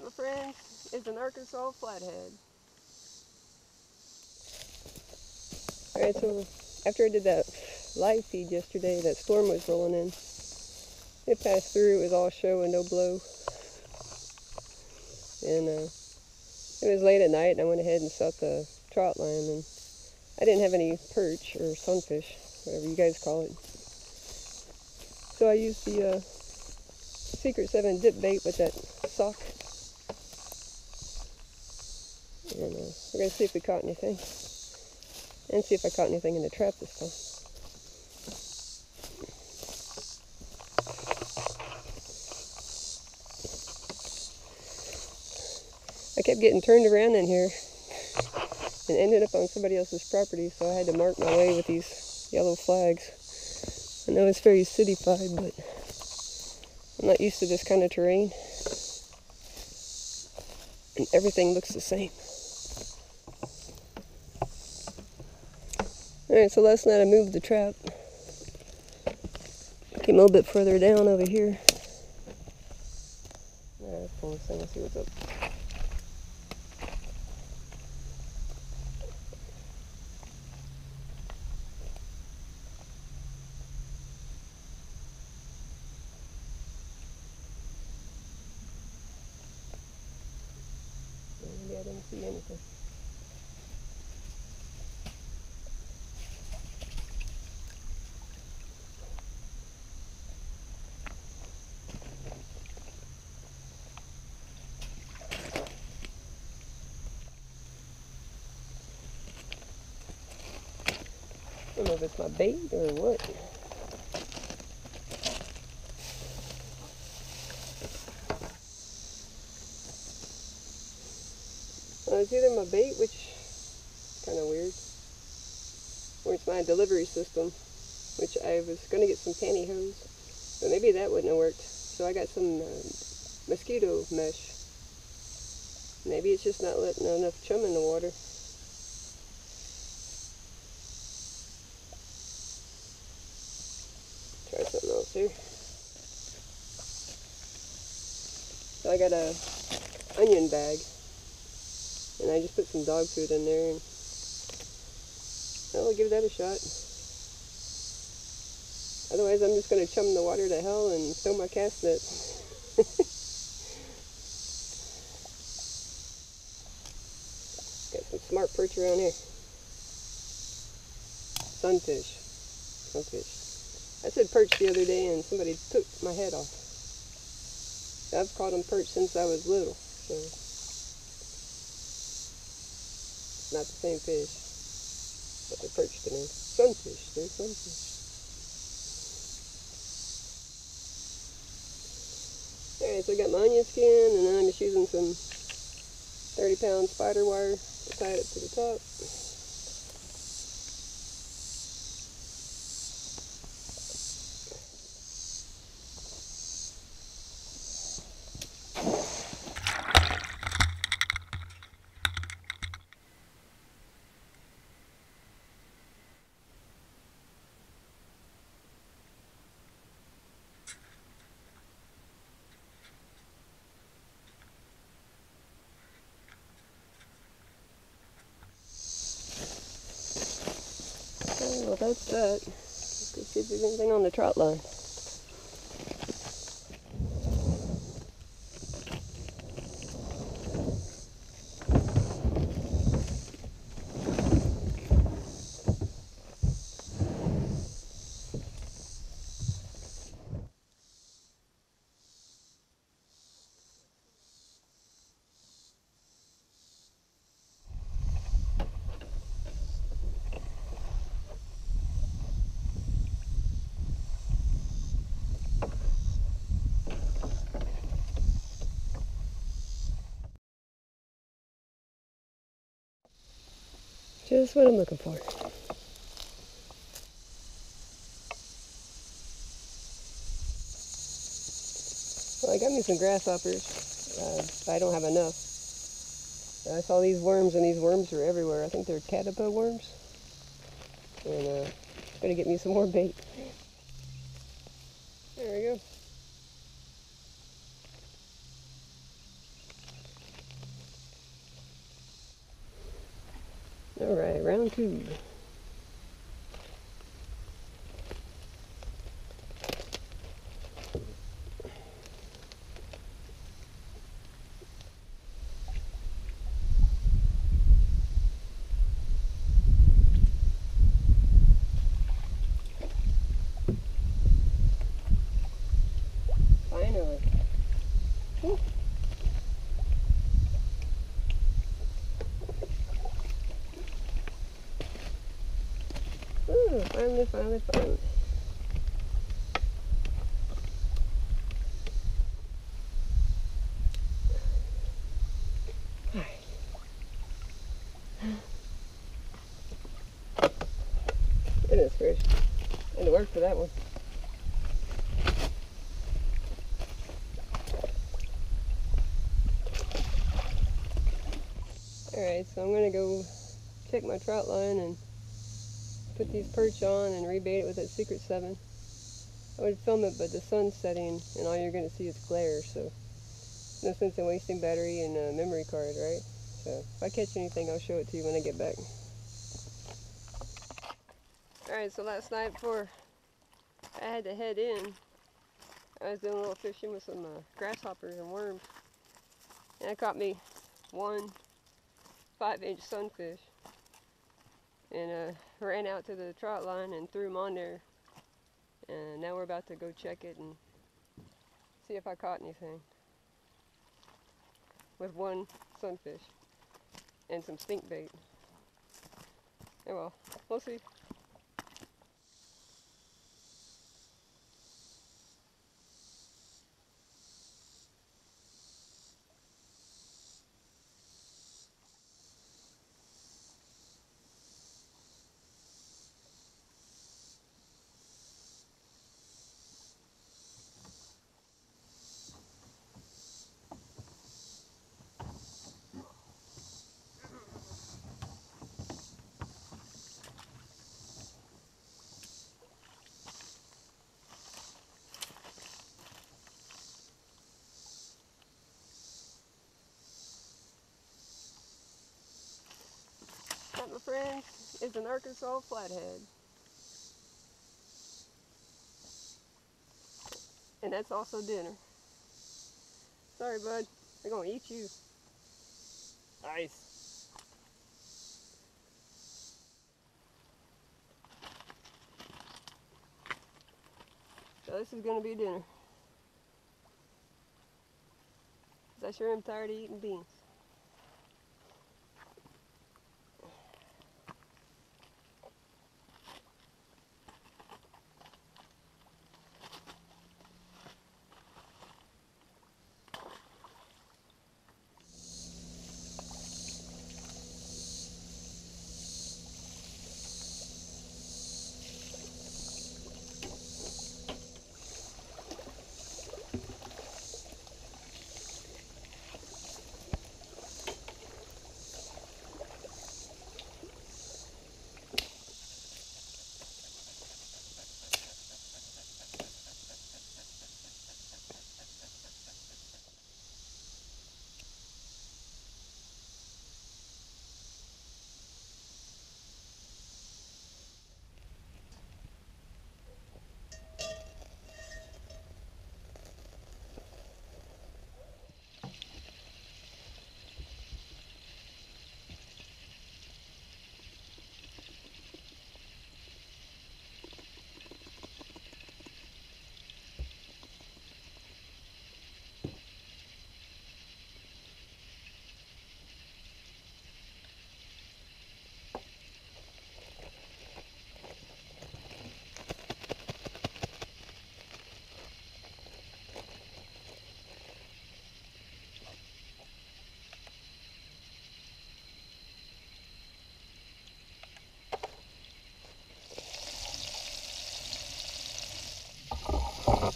my friends, is an Arkansas flathead. Alright, so after I did that live feed yesterday, that storm was rolling in. It passed through, it was all show and no blow. And it was late at night, and I went ahead and set the trout line, and I didn't have any perch or sunfish, whatever you guys call it. So I used the Secret 7 dip bait with that sock. And we're going to see if we caught anything. And see if I caught anything in the trap this time. I kept getting turned around in here and ended up on somebody else's property, so I had to mark my way with these yellow flags. I know it's very city-fied, but I'm not used to this kind of terrain. And everything looks the same. Alright, so last night I moved the trap. Came a little bit further down over here. Let's pull this thing and see what's up. Maybe I didn't see anything. I don't know if it's my bait or what. It's either my bait, which is kind of weird, or it's my delivery system, which I was going to get some pantyhose, but maybe that wouldn't have worked. So I got some mosquito mesh. Maybe it's just not letting enough chum in the water. Try something else here. So I got a onion bag, and I just put some dog food in there, and I'll give that a shot. Otherwise, I'm just going to chum the water to hell and throw my cast net. Got some smart perch around here. Sunfish. I said perch the other day, and somebody took my head off. I've caught them perch since I was little, so it's not the same fish, but they're perch to me. Sunfish, they're sunfish. Alright, so I got my onion skin, and then I'm just using some 30-pound spider wire to tie it up to the top. Well, that's that. Let's go see if there's anything on the trout line. Just what I'm looking for. Well, I got me some grasshoppers. I don't have enough. I saw these worms, and these worms are everywhere. I think they're caterpillar worms. And I'm going to get me some more bait. There we go. Alright, round 2. Finally. Woo. Ooh, finally. Alright. Goodness gracious. Had to work for that one. Alright, so I'm going to go check my trout line and put these perch on and rebait it with that Secret 7. I would film it, but the sun's setting and all you're going to see is glare, so no sense in wasting battery and a memory card, right? So if I catch anything, I'll show it to you when I get back. Alright, so last night before I had to head in, I was doing a little fishing with some grasshoppers and worms, and I caught me one 5-inch sunfish, and ran out to the trout line and threw them on there, and now we're about to go check it and see if I caught anything with one sunfish and some stink bait. Oh well, we'll see. That, my friends, is an Arkansas flathead. And that's also dinner. Sorry, bud. They're gonna eat you. Nice. So this is gonna be dinner. 'Cause I sure am tired of eating beans.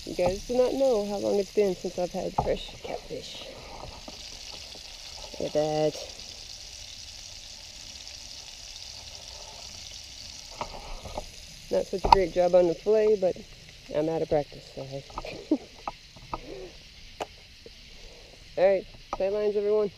You guys do not know how long it's been since I've had fresh catfish. Look at that. Not such a great job on the fillet, but I'm out of practice, so hey. Alright, sidelines everyone.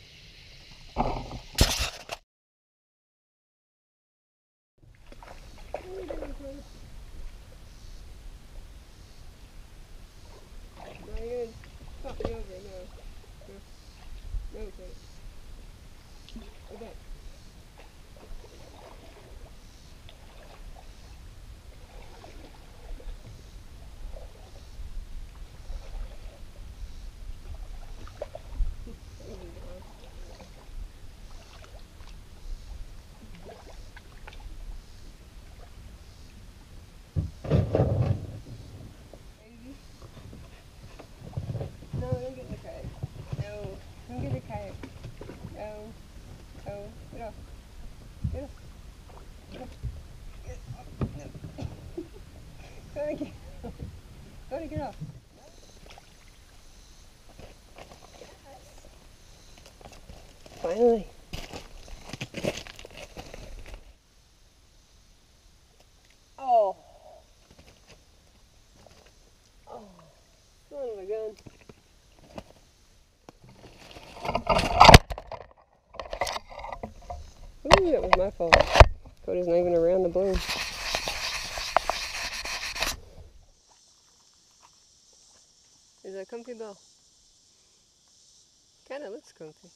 Finally. Oh. Oh. Son of a gun. Ooh, that was my fault. Cody's not even around the bloom. Is that comfy, Bill? Kinda looks comfy.